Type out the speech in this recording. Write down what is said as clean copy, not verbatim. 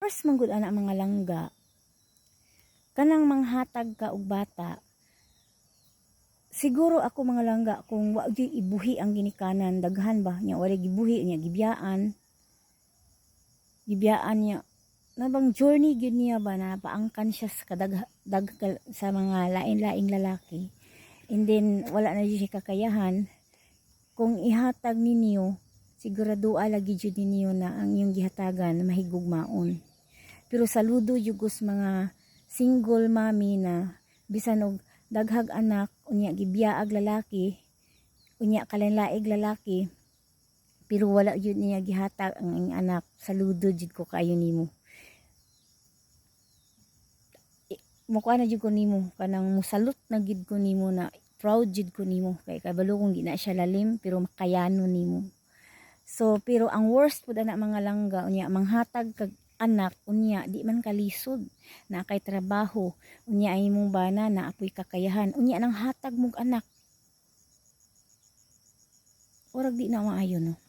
first man gud ana mga langga, kanang manghatag ka og bata, siguro ako mga langga kung wa gyud ibuhi ang ginikanan, daghan ba nya wala gibuhi nya gibiyaan niya nabang journey gyud niya ba na paangkan siya sa sa mga lain-laing lalaki, and then wala na gyud siya kakayahan. Kung ihatag ninyo, sigurado lagi jud ninyo na ang iyong gihatagan mahigugmaon. Pero saludo jugos mga single mommy na bisan og daghag anak unya gibiyaag lalaki, unya kalinlaig lalaki, pero wala jud niya gihatag ang iyong anak. Saludo jud ko kaayo nimo. Mukuha na jud ko nimo, kanang musalot na gid ko nimo na proud jud ko nimo kay kabalo kung gina siya lalim pero makayano nimo. So pero ang worst pud ana mga langga unya manghatag kag anak unya di man kalisod na kay trabaho unya ay imong bana na apoy kakayahan unya nang hatag mong anak, orag di na maayo no.